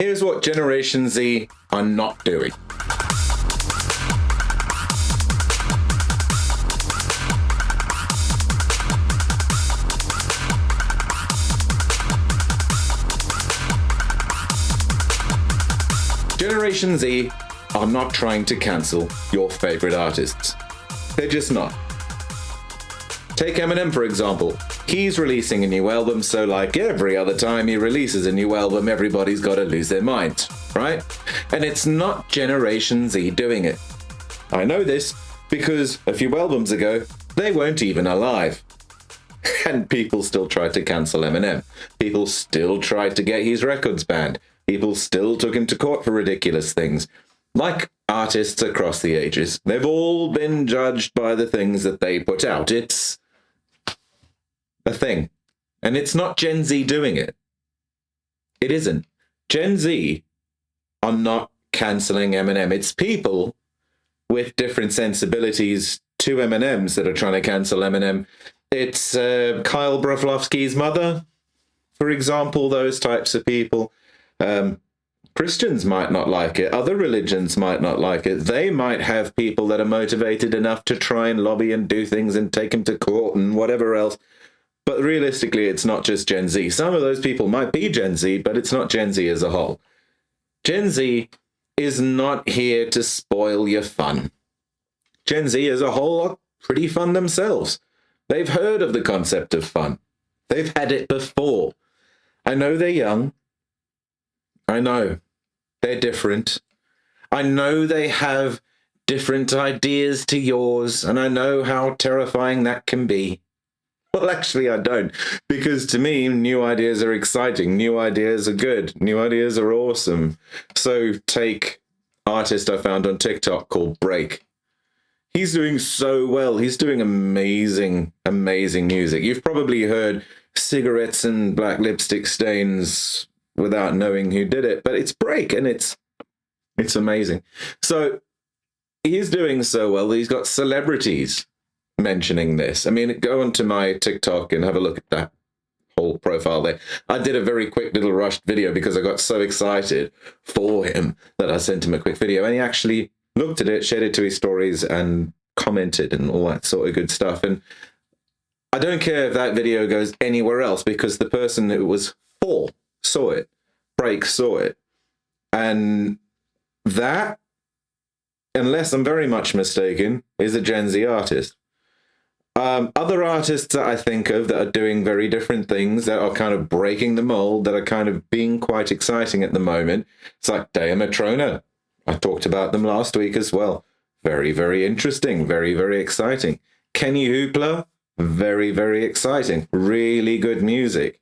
Here's what Generation Z are not doing. Generation Z are not trying to cancel your favorite artists. They're just not. Take Eminem, for example. He's releasing a new album, so like every other time he releases a new album, everybody's got to lose their minds, right? And it's not Generation Z doing it. I know this because a few albums ago, they weren't even alive. And people still tried to cancel Eminem. People still tried to get his records banned. People still took him to court for ridiculous things. Like artists across the ages. They've all been judged by the things that they put out. It's a thing. And it's not Gen Z doing it. It isn't. Gen Z are not cancelling Eminem. It's people with different sensibilities to Eminem's that are trying to cancel Eminem. It's Kyle Broflovsky's mother, for example, those types of people. Christians might not like it. Other religions might not like it. They might have people that are motivated enough to try and lobby and do things and take them to court and whatever else. But realistically, it's not just Gen Z. Some of those people might be Gen Z, but it's not Gen Z as a whole. Gen Z is not here to spoil your fun. Gen Z as a whole are pretty fun themselves. They've heard of the concept of fun. They've had it before. I know they're young. I know they're different. I know they have different ideas to yours, and I know how terrifying that can be. Well, actually, I don't, because to me, new ideas are exciting. New ideas are good. New ideas are awesome. So take artist I found on TikTok called Break. He's doing so well. He's doing amazing, amazing music. You've probably heard Cigarettes and Black Lipstick Stains without knowing who did it, but it's Break, and it's amazing. So he's doing so well. He's got celebrities mentioning this. I mean, go onto my TikTok and have a look at that whole profile there. I did a very quick little rushed video because I got so excited for him that I sent him a quick video, and he actually looked at it, shared it to his stories, and commented and all that sort of good stuff. And I don't care if that video goes anywhere else because the person it was for saw it. Break saw it. And that, unless I'm very much mistaken, is a Gen Z artist. Other artists that I think of that are doing very different things, that are kind of breaking the mold, that are kind of being quite exciting at the moment, it's like Diamatrona. I talked about them last week as well. Very, very interesting. Very, very exciting. Kenny Hoopla, very, very exciting. Really good music.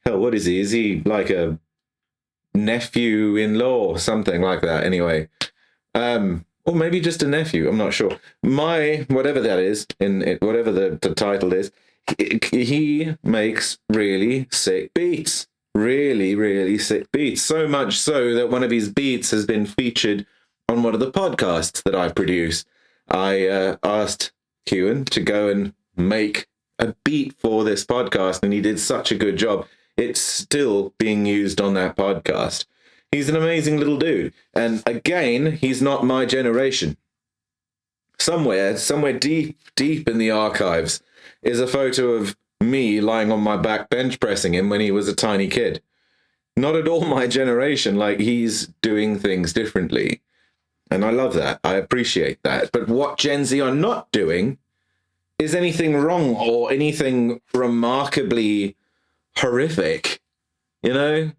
What is he? Is he like a nephew-in-law? Something like that, anyway. Or maybe just a nephew, I'm not sure. Whatever that is, whatever the title is, he makes really sick beats. Really, really sick beats. So much so that one of his beats has been featured on one of the podcasts that I produce. I asked Hewan to go and make a beat for this podcast, and he did such a good job. It's still being used on that podcast. He's an amazing little dude. And again, he's not my generation. Somewhere deep, deep in the archives is a photo of me lying on my back bench pressing him when he was a tiny kid. Not at all my generation. Like, he's doing things differently. And I love that. I appreciate that. But what Gen Z are not doing is anything wrong or anything remarkably horrific. You know?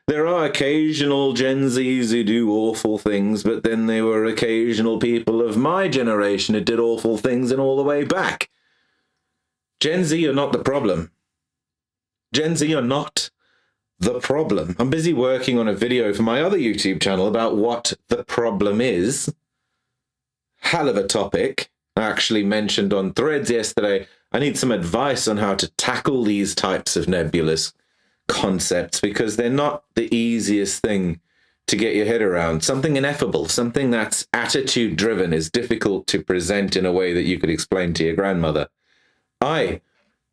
There are occasional Gen Zs who do awful things, but then there were occasional people of my generation who did awful things and all the way back. Gen Z are not the problem. Gen Z are not the problem. I'm busy working on a video for my other YouTube channel about what the problem is. Hell of a topic. I actually mentioned on Threads yesterday, I need some advice on how to tackle these types of nebulous concepts because they're not the easiest thing to get your head around. Something ineffable, something that's attitude driven is difficult to present in a way that you could explain to your grandmother. I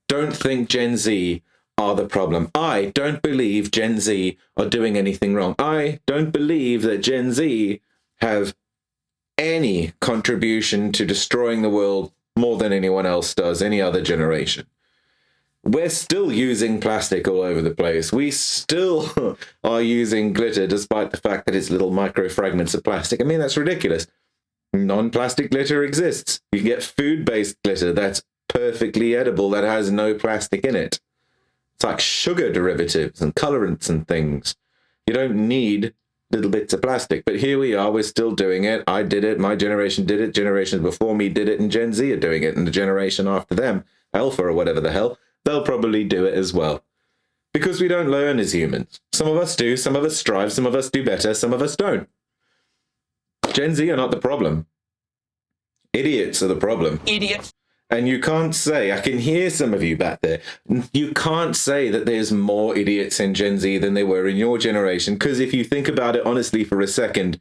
don't think Gen Z are the problem. I don't believe Gen Z are doing anything wrong. I don't believe that Gen Z have any contribution to destroying the world more than anyone else does, any other generation. We're still using plastic all over the place. We still are using glitter, despite the fact that it's little micro fragments of plastic. I mean, that's ridiculous. Non-plastic glitter exists. You can get food-based glitter that's perfectly edible, that has no plastic in it. It's like sugar derivatives and colorants and things. You don't need little bits of plastic. But here we are, we're still doing it. I did it, my generation did it, generations before me did it, and Gen Z are doing it, and the generation after them, Alpha or whatever the hell, they'll probably do it as well. Because we don't learn as humans. Some of us do, some of us strive, some of us do better, some of us don't. Gen Z are not the problem. Idiots are the problem. Idiots. And you can't say, I can hear some of you back there, you can't say that there's more idiots in Gen Z than there were in your generation, because if you think about it honestly for a second,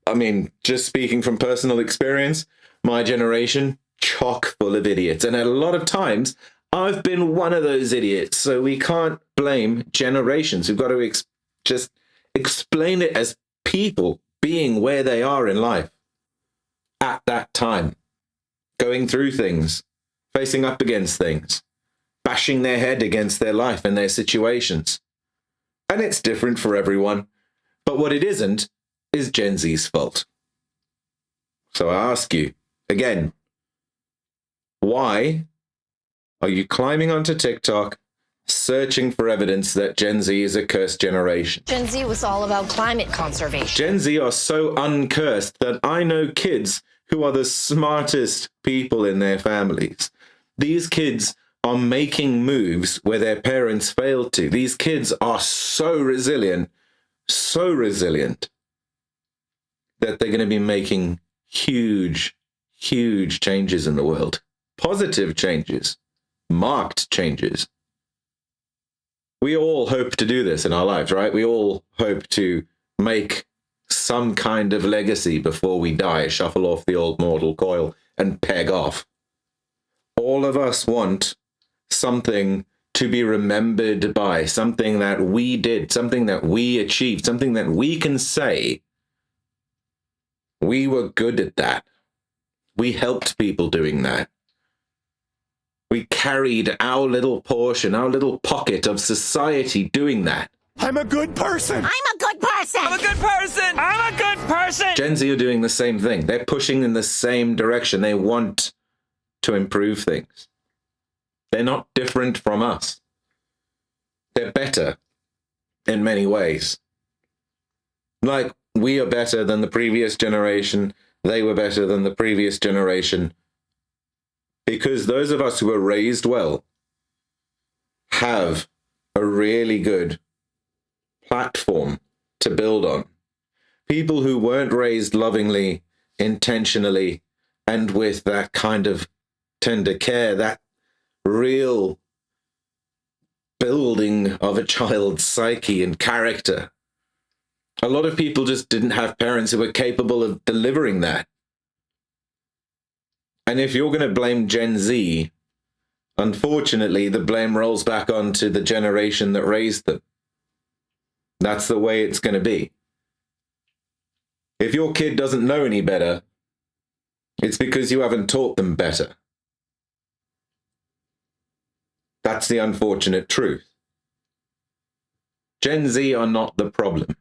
I mean, just speaking from personal experience, my generation, chock full of idiots. And a lot of times, I've been one of those idiots, so we can't blame generations. We've got to just explain it as people being where they are in life at that time. Going through things, facing up against things, bashing their head against their life and their situations. And it's different for everyone. But what it isn't is Gen Z's fault. So I ask you, again, why are you climbing onto TikTok, searching for evidence that Gen Z is a cursed generation? Gen Z was all about climate conservation. Gen Z are so uncursed that I know kids who are the smartest people in their families. These kids are making moves where their parents failed to. These kids are so resilient that they're going to be making huge, huge changes in the world. Positive changes, marked changes. We all hope to do this in our lives, right? We all hope to make some kind of legacy before we die, shuffle off the old mortal coil and peg off. All of us want something to be remembered by, something that we did, something that we achieved, something that we can say, we were good at that. We helped people doing that. We carried our little portion, our little pocket of society doing that. I'm a good person. I'm a good person. I'm a good person. I'm a good person. Gen Z are doing the same thing. They're pushing in the same direction. They want to improve things. They're not different from us. They're better in many ways. Like, we are better than the previous generation. They were better than the previous generation. Because those of us who were raised well have a really good platform to build on. People who weren't raised lovingly, intentionally, and with that kind of tender care, that real building of a child's psyche and character. A lot of people just didn't have parents who were capable of delivering that. And if you're going to blame Gen Z, unfortunately, the blame rolls back onto the generation that raised them. That's the way it's going to be. If your kid doesn't know any better, it's because you haven't taught them better. That's the unfortunate truth. Gen Z are not the problem.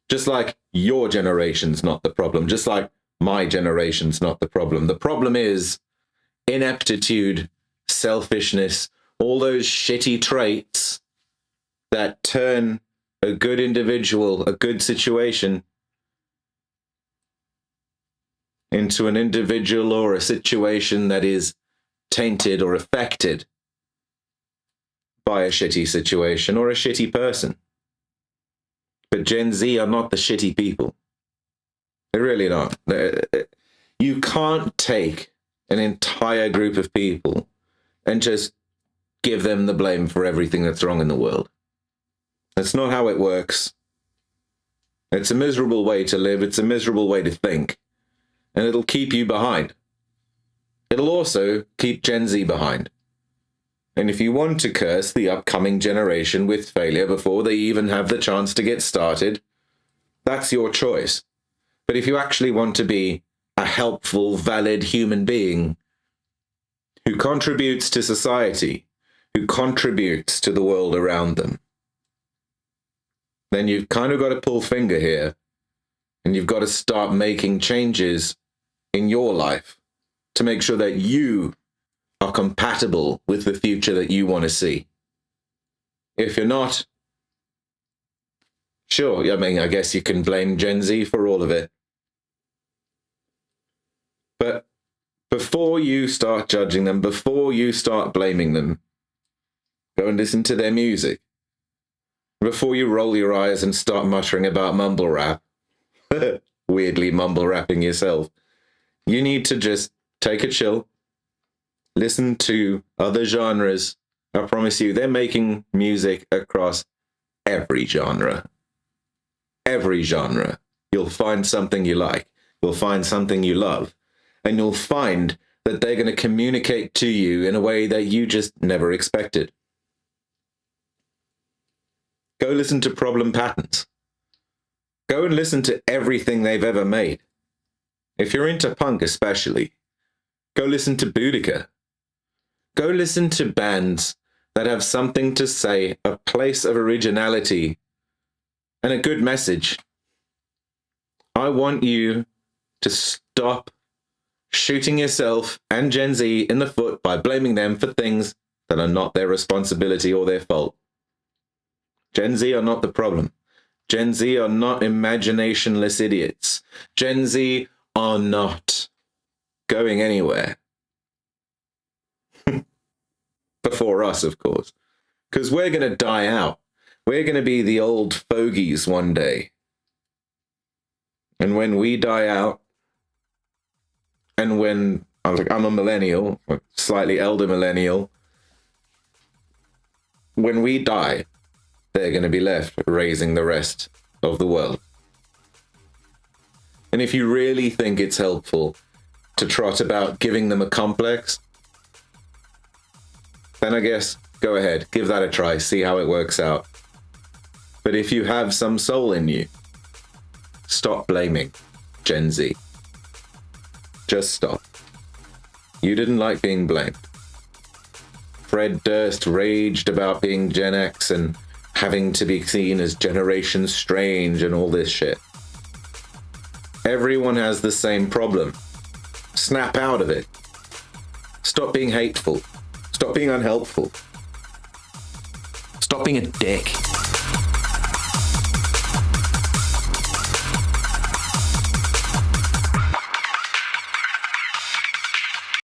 Just like your generation's not the problem. Just like my generation's not the problem. The problem is ineptitude, selfishness, all those shitty traits that turn a good individual, a good situation, into an individual or a situation that is tainted or affected by a shitty situation or a shitty person. But Gen Z are not the shitty people. They're really not. You can't take an entire group of people and just give them the blame for everything that's wrong in the world. That's not how it works. It's a miserable way to live. It's a miserable way to think. And it'll keep you behind. It'll also keep Gen Z behind. And if you want to curse the upcoming generation with failure before they even have the chance to get started, that's your choice. But if you actually want to be a helpful, valid human being who contributes to society, who contributes to the world around them, then you've kind of got to pull finger here, and you've got to start making changes in your life to make sure that you are compatible with the future that you want to see. If you're not, sure, I mean, I guess you can blame Gen Z for all of it. But before you start judging them, before you start blaming them, go and listen to their music. Before you roll your eyes and start muttering about mumble rap, weirdly mumble rapping yourself, you need to just take a chill, listen to other genres. I promise you, they're making music across every genre. Every genre. You'll find something you like. You'll find something you love. And you'll find that they're going to communicate to you in a way that you just never expected. Go listen to Problem Patterns. Go and listen to everything they've ever made. If you're into punk especially, go listen to Boudica. Go listen to bands that have something to say, a place of originality, and a good message. I want you to stop shooting yourself and Gen Z in the foot by blaming them for things that are not their responsibility or their fault. Gen Z are not the problem. Gen Z are not imaginationless idiots. Gen Z are not going anywhere. Before us, of course. Because we're going to die out. We're going to be the old fogies one day. And when we die out, and when I'm a millennial, a slightly elder millennial, when we die, they're going to be left raising the rest of the world. And if you really think it's helpful to trot about giving them a complex, then I guess go ahead, give that a try, see how it works out. But if you have some soul in you, stop blaming Gen Z. Just stop. You didn't like being blamed. Fred Durst raged about being Gen X and having to be seen as Generation Strange and all this shit. Everyone has the same problem. Snap out of it. Stop being hateful. Stop being unhelpful. Stop being a dick.